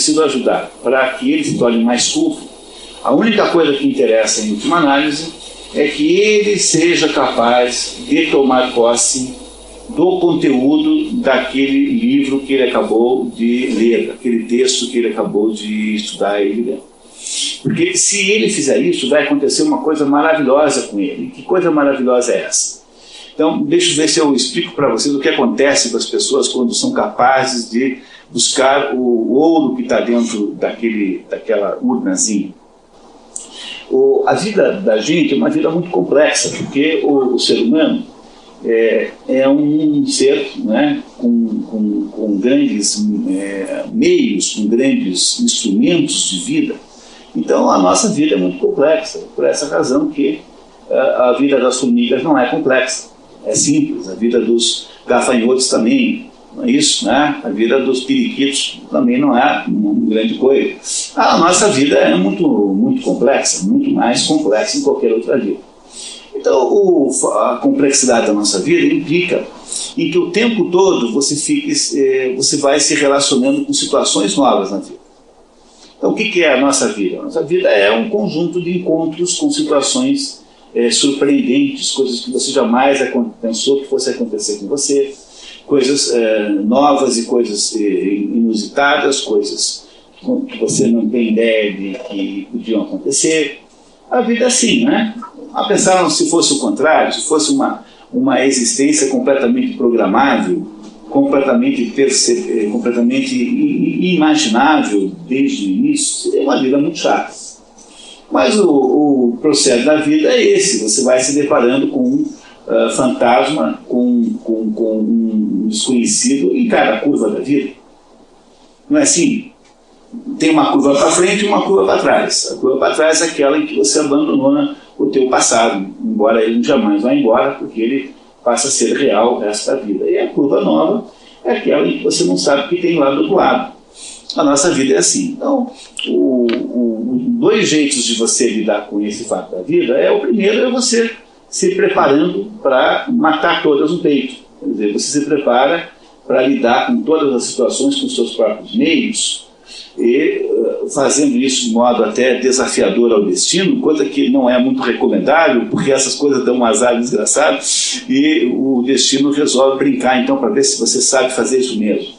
preciso ajudar para que ele se torne mais culto, a única coisa que interessa, em última análise, é que ele seja capaz de tomar posse do conteúdo daquele livro que ele acabou de ler, daquele texto que ele acabou de estudar e ler. Porque se ele fizer isso, vai acontecer uma coisa maravilhosa com ele. Que coisa maravilhosa é essa? Então, deixa eu ver se eu explico para vocês o que acontece com as pessoas quando são capazes de buscar o ouro que está dentro daquela urnazinha. A vida da gente é uma vida muito complexa, porque o ser humano é um ser, né, com grandes meios, com grandes instrumentos de vida. Então a nossa vida é muito complexa, por essa razão que a vida das formigas não é complexa, é simples. A vida dos gafanhotos também não é isso, né? A vida dos periquitos também não é uma grande coisa. A nossa vida é muito complexa, muito mais complexa em qualquer outra vida. Então a complexidade da nossa vida implica em que o tempo todo você vai se relacionando com situações novas na vida. Então, o que é a nossa vida? A nossa vida é um conjunto de encontros com situações surpreendentes, coisas que você jamais pensou que fosse acontecer com você, coisas novas e coisas inusitadas, coisas que você não tem ideia de que podiam acontecer. A vida é assim, né? A pensar se fosse o contrário, se fosse uma existência completamente programável, completamente inimaginável desde o início, seria uma vida muito chata. Mas o processo da vida é esse: você vai se deparando com um fantasma, com um desconhecido em cada curva da vida. Não é assim? Tem uma curva para frente e uma curva para trás. A curva para trás é aquela em que você abandona o teu passado, embora ele jamais vá embora, porque ele passa a ser real o resto da vida. E a curva nova é aquela em que você não sabe o que tem lá do outro lado. A nossa vida é assim. Então, dois jeitos de você lidar com esse fato da vida o primeiro é você se preparando para matar todas no peito. Quer dizer, você se prepara para lidar com todas as situações com seus próprios meios e fazendo isso de modo até desafiador ao destino, coisa que não é muito recomendável, porque essas coisas dão um azar desgraçado e o destino resolve brincar então para ver se você sabe fazer isso mesmo.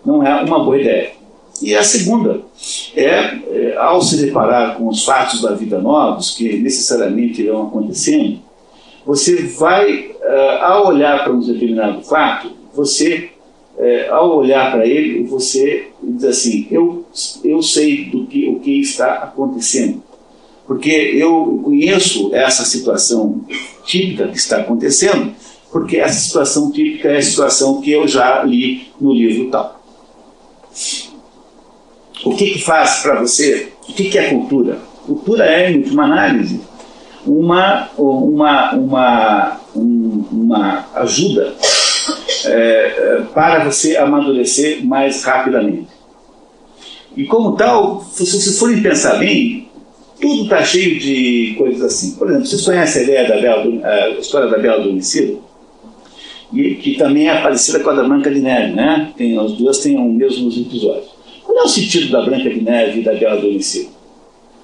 Não é uma boa ideia. E a segunda ao se deparar com os fatos da vida novos, que necessariamente irão acontecendo, você vai, ao olhar para um determinado fato, ao olhar para ele, você diz assim: eu sei o que está acontecendo, porque eu conheço essa situação típica que está acontecendo, porque essa situação típica é a situação que eu já li no livro tal. O que faz para você? O que é cultura? Cultura é, em última análise, uma ajuda para você amadurecer mais rapidamente. E como tal, se vocês forem pensar bem, tudo está cheio de coisas assim. Por exemplo, vocês conhecem a ideia a história da Bela Adormecida? E que também é parecida com a da Branca de Neve, né? As duas têm os mesmos episódios. Qual é o sentido da Branca de Neve e da Bela Adormecida?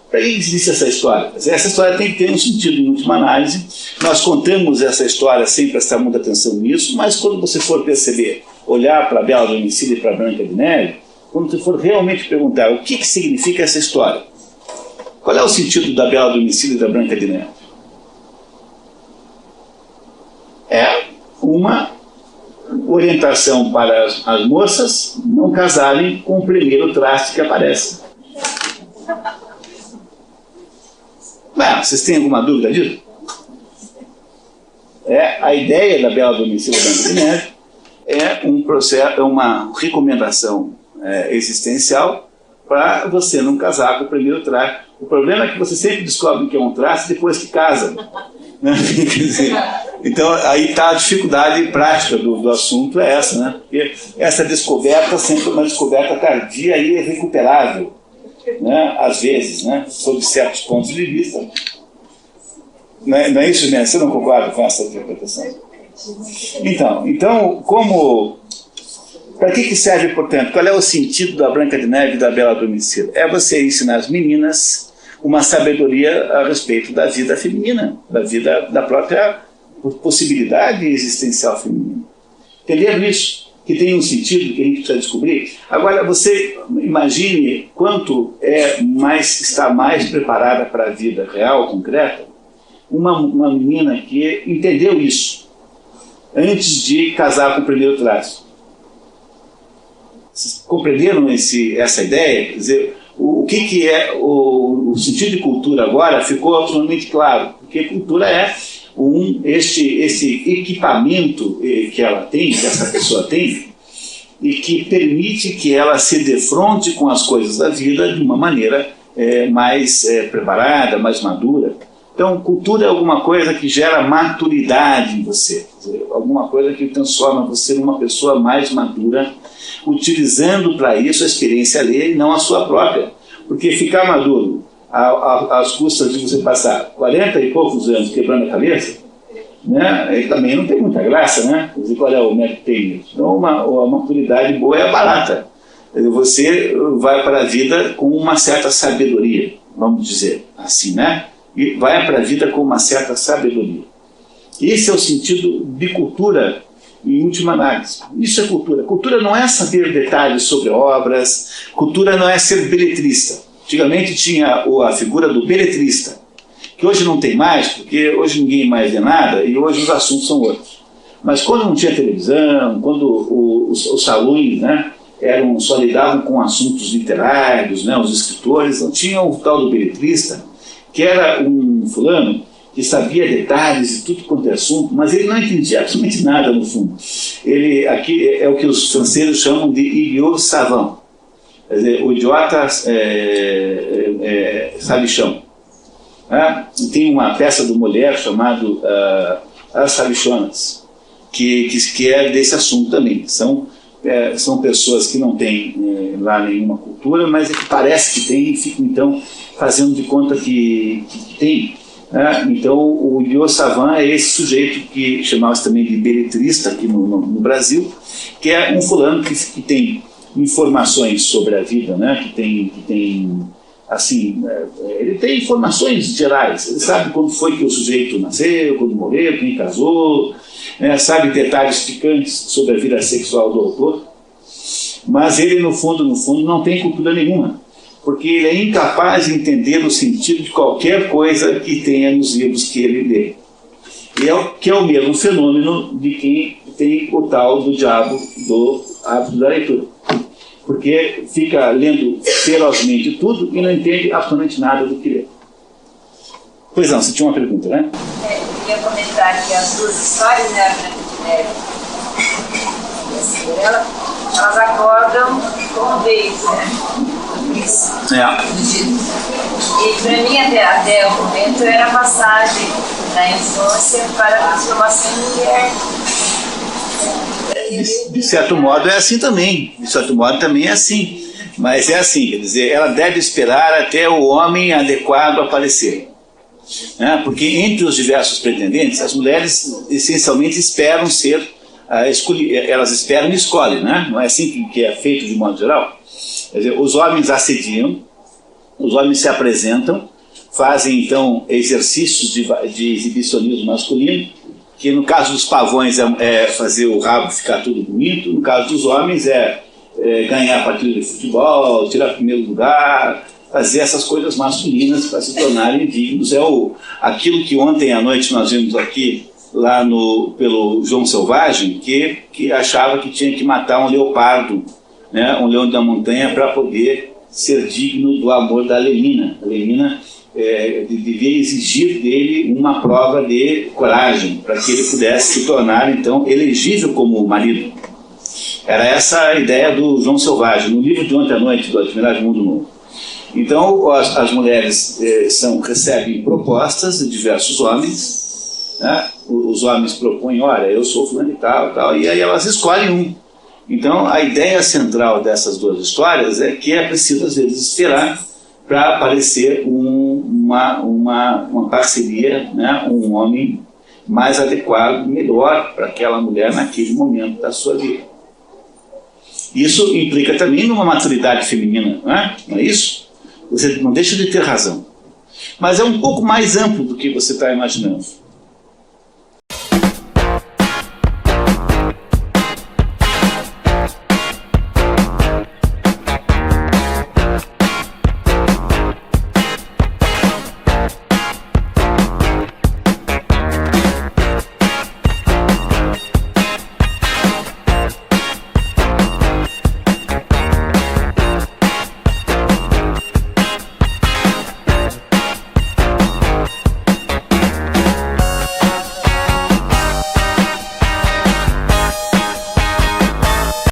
Para que existe essa história? Essa história tem que ter um sentido, em última análise. Nós contamos essa história sem prestar muita atenção nisso, mas quando você for perceber, olhar para a Bela Adormecida e para a Branca de Neve, quando você for realmente perguntar o que significa essa história, qual é o sentido da Bela Adormecida e da Branca de Neve? É uma orientação para as moças não casarem com o primeiro traste que aparece. Vocês têm alguma dúvida disso? A ideia da Bela Adormecida e da Branca de Neve é um processo, é uma recomendação existencial para você não casar com o primeiro traste. O problema é que você sempre descobre que é um traste depois que casa. Então aí está a dificuldade prática do assunto, é essa, né? Porque essa descoberta sempre é uma descoberta tardia e irrecuperável, né? Às vezes, né? Sob certos pontos de vista. Não é isso, né? Você não concorda com essa interpretação? Então como Para que serve, portanto? Qual é o sentido da Branca de Neve e da Bela Adormecida? É você ensinar as meninas uma sabedoria a respeito da vida feminina, da vida, da própria possibilidade existencial feminina. Entenderam isso? Que tem um sentido que a gente precisa descobrir. Agora, você imagine quanto está mais preparada para a vida real, concreta, uma menina que entendeu isso antes de casar com o primeiro traço. Vocês compreenderam essa ideia? Quer dizer, o que é o sentido de cultura agora ficou absolutamente claro, porque cultura é esse equipamento que ela tem, que essa pessoa tem, e que permite que ela se defronte com as coisas da vida de uma maneira mais preparada, mais madura. Então, cultura é alguma coisa que gera maturidade em você, quer dizer, alguma coisa que transforma você numa pessoa mais madura, utilizando para isso a experiência alheia e não a sua própria. Porque ficar maduro às custas de você passar 40 e poucos anos quebrando a cabeça, né, também não tem muita graça, né? Quer dizer, qual é o método que tem isso? Então, a maturidade boa é barata. Você vai para a vida com uma certa sabedoria, vamos dizer assim, né? E vai para a vida com uma certa sabedoria. Esse é o sentido de cultura, em última análise. Isso é cultura. Cultura não é saber detalhes sobre obras, cultura não é ser beletrista. Antigamente tinha a figura do beletrista, que hoje não tem mais, porque hoje ninguém mais vê nada e hoje os assuntos são outros. Mas quando não tinha televisão, quando os salões, né, só lidavam com assuntos literários, né, os escritores, não tinha o tal do beletrista, que era um fulano que sabia detalhes de tudo quanto é assunto, mas ele não entendia absolutamente nada no fundo. Ele, aqui é o que os franceses chamam de idiot savant, quer dizer, o idiota sabichão. Tem uma peça do Molière chamado As Sabichonas, que é desse assunto também. São pessoas que não têm lá nenhuma cultura, mas é que parece que tem e ficam então fazendo de conta que tem. Então o idiot savant é esse sujeito que chamava-se também de beletrista aqui no Brasil, que é um fulano que tem informações sobre a vida, né? que tem assim, ele tem informações gerais, ele sabe quando foi que o sujeito nasceu, quando morreu, quem casou, sabe detalhes picantes sobre a vida sexual do autor, mas ele no fundo não tem cultura nenhuma, porque ele é incapaz de entender o sentido de qualquer coisa que tenha nos livros que ele lê. E que é o mesmo fenômeno de quem tem o tal do diabo do hábito da leitura. Porque fica lendo ferozmente tudo e não entende absolutamente nada do que lê. Pois não, você tinha uma pergunta, né? Eu queria comentar que as duas histórias, né, a Branca de Neve e a Cinderela, elas acordam com o beijo, né? E para mim, até o momento, era a passagem da infância para a transformação em mulher. De certo modo é assim também, de certo modo também é assim, mas é assim, quer dizer, ela deve esperar até o homem adequado aparecer, né? Porque entre os diversos pretendentes, as mulheres essencialmente esperam ser elas esperam e escolhem, né? Não é assim que é feito de modo geral. Quer dizer, os homens assediam, os homens se apresentam, fazem então exercícios de exibicionismo masculino, que no caso dos pavões é fazer o rabo ficar tudo bonito, no caso dos homens é ganhar a partida de futebol, tirar primeiro lugar, fazer essas coisas masculinas para se tornarem dignos. Aquilo que ontem à noite nós vimos aqui, lá pelo João Selvagem, que achava que tinha que matar um leopardo, né, um leão da montanha, para poder ser digno do amor da Lenina. A Lenina devia exigir dele uma prova de coragem para que ele pudesse se tornar então elegível como marido. Era essa a ideia do João Selvagem, no livro de ontem à noite do Admirável Mundo Novo. Então as mulheres recebem propostas de diversos homens, né? Os homens propõem, olha, eu sou fulano e tal, e aí elas escolhem um. Então a ideia central dessas duas histórias é que é preciso às vezes esperar para aparecer uma parceria, né? Um homem mais adequado, melhor para aquela mulher naquele momento da sua vida. Isso implica também numa maturidade feminina, não é isso? Você não deixa de ter razão. Mas é um pouco mais amplo do que você está imaginando.